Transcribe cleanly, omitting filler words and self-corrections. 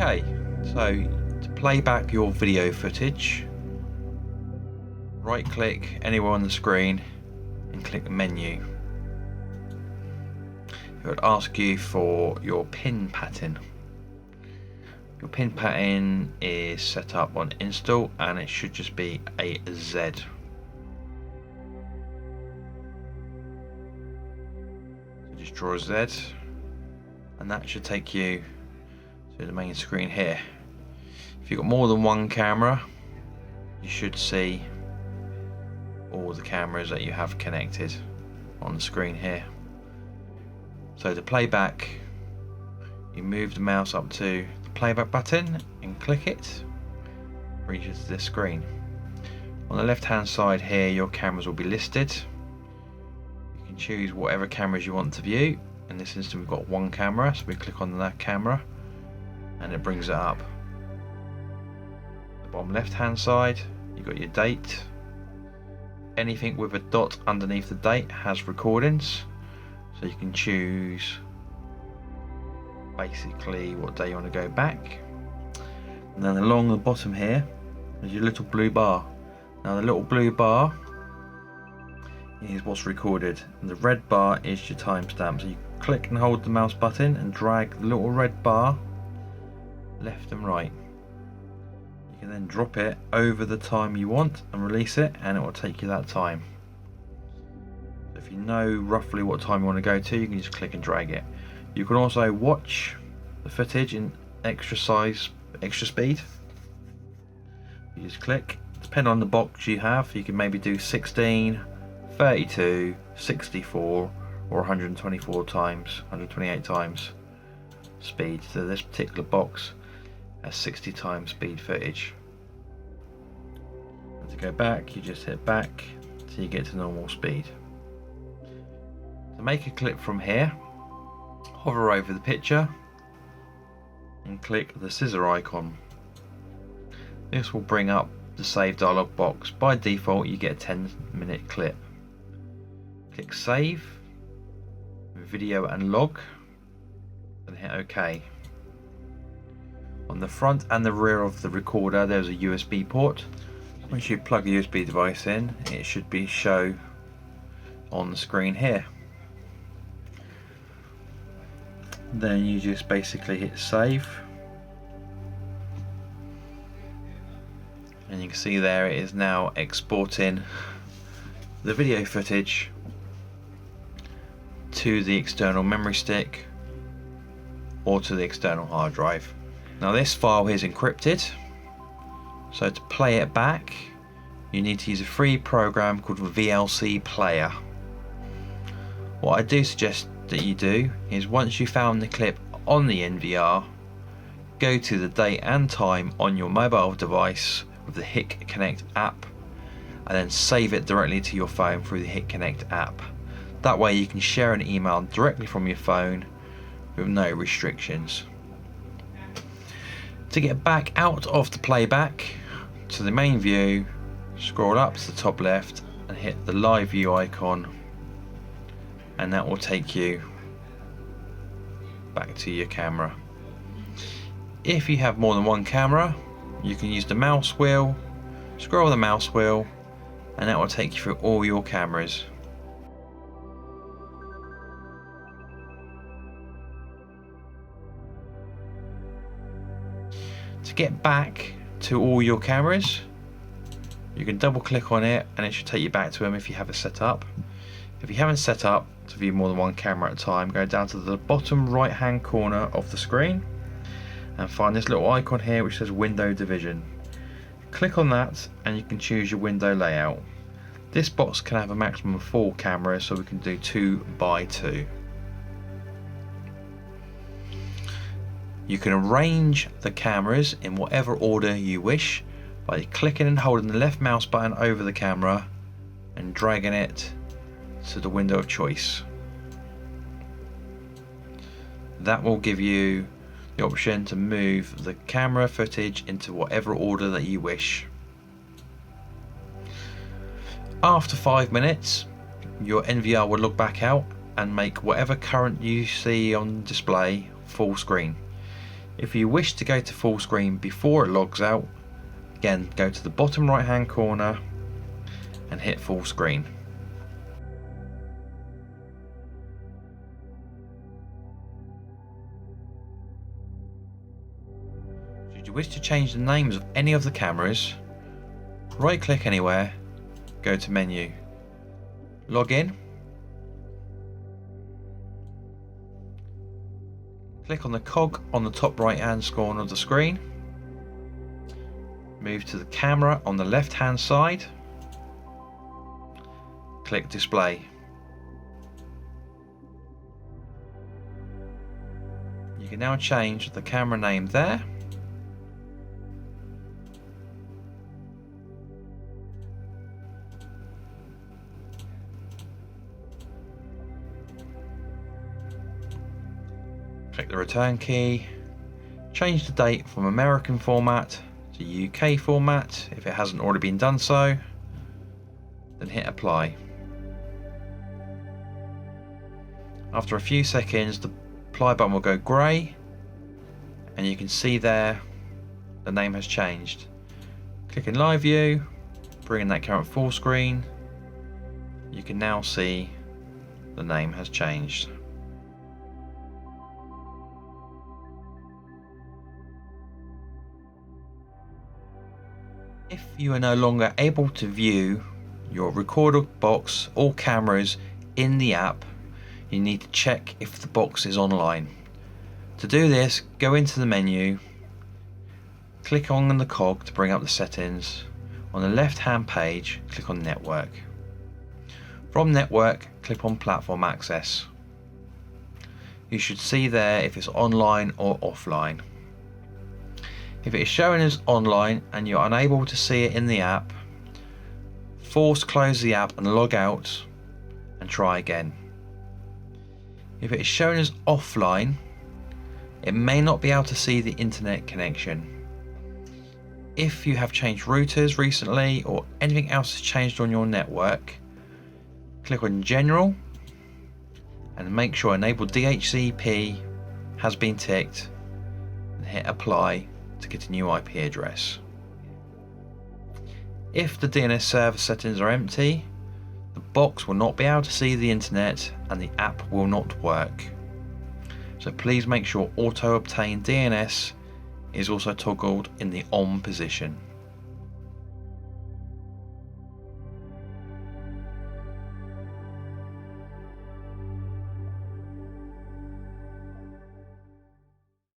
Okay, so to play back your video footage, right click anywhere on the screen and click menu. It would ask you for your pin pattern. Your pin pattern is set up on install and it should just be a Z. So just draw a Z and that should take you to the main screen here. If you've got more than one camera, you should see all the cameras that you have connected on the screen here. So to play back, you move the mouse up to the playback button and click it, brings you to this screen. On the left hand side here, your cameras will be listed. You can choose whatever cameras you want to view. In this instance we've got one camera, so we click on that camera and it brings it up. The bottom left hand side, you've got your date. Anything with a dot underneath the date has recordings, so you can choose basically what day you want to go back. And then along the bottom here is your little blue bar. Now the little blue bar is what's recorded and the red bar is your timestamp. So you click and hold the mouse button and drag the little red bar left and right. You can then drop it over the time you want and release it and it will take you that time. So if you know roughly what time you want to go to, you can just click and drag it. You can also watch the footage in extra size, extra speed. You just click, depending on the box you have, you can maybe do 16, 32, 64 or 124 times, 128 times speed. So this particular box has 60 times speed footage. And to go back, you just hit back till you get to normal speed. To make a clip from here, hover over the picture and click the scissor icon. This will bring up the save dialog box. By default you get a 10-minute clip. Click save, video and log and hit OK. On the front and the rear of the recorder there's a USB port. Once you plug a USB device in, it should be show on the screen here. Then you just basically hit save and you can see there it is now exporting the video footage to the external memory stick or to the external hard drive. Now this file is encrypted, so to play it back you need to use a free program called VLC Player. What I do suggest that you do is once you found the clip on the NVR, go to the date and time on your mobile device with the Hik Connect app and then save it directly to your phone through the Hik Connect app. That way you can share an email directly from your phone with no restrictions. To get back out of the playback to the main view, scroll up to the top left and hit the live view icon and that will take you back to your camera. If you have more than one camera, you can use the mouse wheel, scroll the mouse wheel and that will take you through all your cameras. To get back to all your cameras, you can double click on it and it should take you back to them if you have it set up. If you haven't set up to view more than one camera at a time, go down to the bottom right hand corner of the screen and find this little icon here which says window division. Click on that and you can choose your window layout. This box can have a maximum of 4 cameras, so we can do 2 by 2. You can arrange the cameras in whatever order you wish by clicking and holding the left mouse button over the camera and dragging it to the window of choice. That will give you the option to move the camera footage into whatever order that you wish. After 5 minutes, your NVR will log back out and make whatever current you see on display full screen. If you wish to go to full screen before it logs out, again go to the bottom right hand corner and hit full screen. Should you wish to change the names of any of the cameras, right click anywhere, go to menu, log in, click on the cog on the top right hand corner of the screen, move to the camera on the left hand side, click display. You can now change the camera name there. Click the return key, change the date from American format to UK format if it hasn't already been done so, then hit apply. After a few seconds the apply button will go grey and you can see there the name has changed. Click in live view, bring in that camera full screen, you can now see the name has changed. If you are no longer able to view your recorder box or cameras in the app, you need to check if the box is online. To do this, go into the menu, click on the cog to bring up the settings. On the left hand page, click on Network. From Network, click on Platform Access. You should see there if it's online or offline. If it is showing as online and you're unable to see it in the app, force close the app and log out and try again. If it is shown as offline, it may not be able to see the internet connection. If you have changed routers recently or anything else has changed on your network, click on General and make sure Enable DHCP has been ticked and hit Apply to get a new IP address. If the DNS server settings are empty, the box will not be able to see the internet and the app will not work. So please make sure Auto Obtain DNS is also toggled in the on position.